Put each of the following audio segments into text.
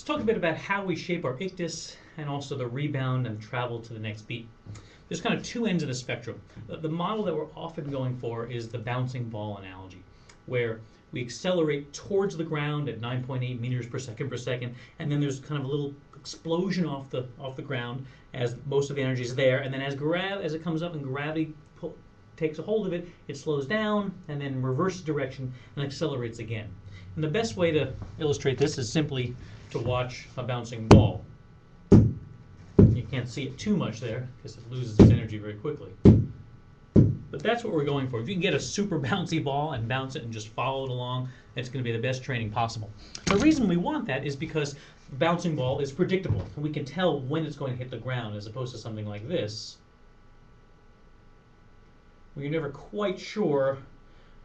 Let's talk a bit about how we shape our ictus and also the rebound and travel to the next beat. There's kind of two ends of the spectrum. The model that we're often going for is the bouncing ball analogy, where we accelerate towards the ground at 9.8 meters per second, and then there's kind of a little explosion off the ground as most of the energy is there, and then as it comes up and gravity takes a hold of it, it slows down and then reverses direction and accelerates again. And the best way to illustrate this is simply to watch a bouncing ball. You can't see it too much there because it loses its energy very quickly. But that's what we're going for. If you can get a super bouncy ball and bounce it and just follow it along, it's going to be the best training possible. The reason we want that is because bouncing ball is predictable. We can tell when it's going to hit the ground as opposed to something like this, where you're never quite sure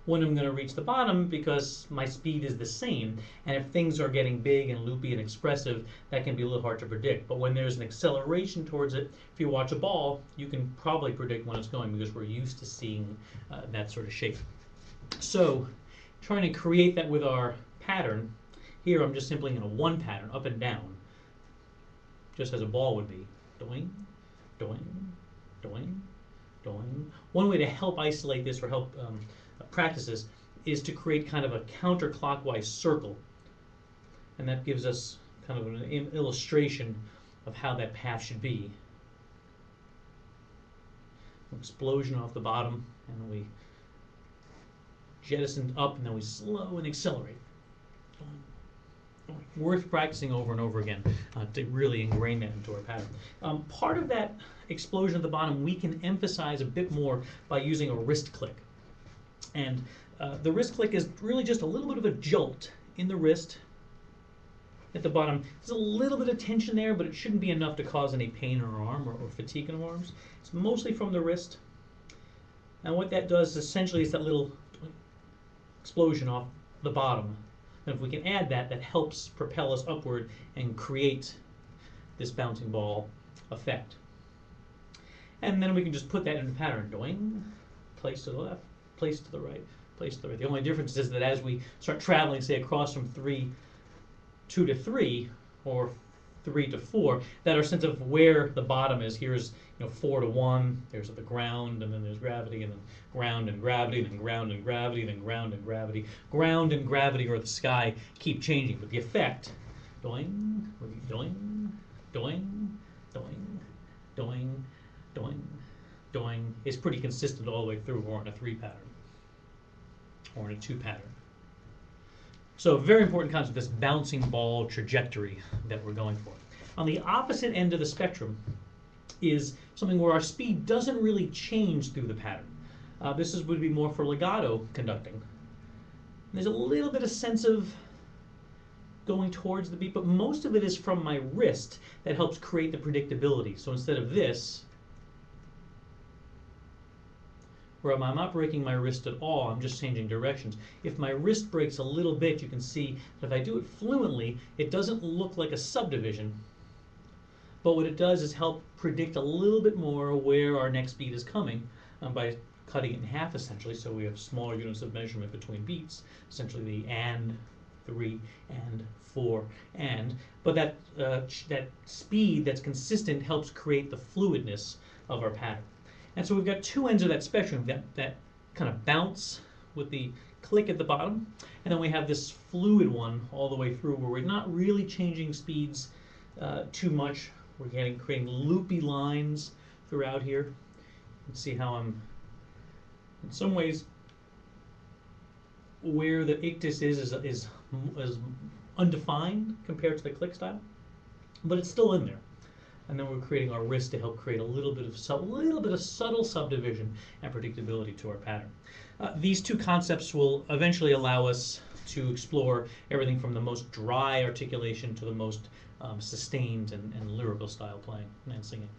when I'm going to reach the bottom because my speed is the same. And if things are getting big and loopy and expressive, that can be a little hard to predict. But when there's an acceleration towards it, if you watch a ball, you can probably predict when it's going because we're used to seeing that sort of shape. So trying to create that with our pattern, here I'm just simply in a one pattern, up and down, just as a ball would be. Doing, doing, doing, doing. One way to help isolate this or help practices is to create kind of a counterclockwise circle, and that gives us kind of an illustration of how that path should be. Explosion off the bottom, and we jettison up, and then we slow and accelerate. Worth practicing over and over again to really ingrain that into our pattern. Part of that explosion at the bottom we can emphasize a bit more by using a wrist click. And the wrist click is really just a little bit of a jolt in the wrist at the bottom. There's a little bit of tension there, but it shouldn't be enough to cause any pain in our arm or fatigue in our arms. It's mostly from the wrist. And what that does essentially is that little explosion off the bottom. And if we can add that, that helps propel us upward and create this bouncing ball effect. And then we can just put that in a pattern. Doing, place to the left, place to the right, place to the right. The only difference is that as we start traveling, say across from 2 to 3, or 3 to 4, that our sense of where the bottom is, here's 4 to 1, there's the ground, and then there's gravity, and then ground and gravity, and then ground and gravity, and then ground and gravity. Ground and gravity or the sky keep changing, but the effect, doing, doing, doing, doing, doing, doing, doing, is pretty consistent all the way through, or in a 3 pattern, or in a 2 pattern. So a very important concept, this bouncing ball trajectory that we're going for. On the opposite end of the spectrum is something where our speed doesn't really change through the pattern. This would be more for legato conducting. There's a little bit of sense of going towards the beat, but most of it is from my wrist that helps create the predictability. So instead of this, where I'm not breaking my wrist at all, I'm just changing directions. If my wrist breaks a little bit, you can see that if I do it fluently, it doesn't look like a subdivision. But what it does is help predict a little bit more where our next beat is coming by cutting it in half, essentially. So we have smaller units of measurement between beats, essentially the and, 3, and 4, and. But that speed that's consistent helps create the fluidness of our pattern. And so we've got two ends of that spectrum, that kind of bounce with the click at the bottom, and then we have this fluid one all the way through where we're not really changing speeds too much. We're creating loopy lines throughout here. You can see how I'm, in some ways, where the ictus is undefined compared to the click style, but it's still in there. And then we're creating our wrist to help create a little bit of subtle subdivision and predictability to our pattern. These two concepts will eventually allow us to explore everything from the most dry articulation to the most sustained and lyrical style playing and singing.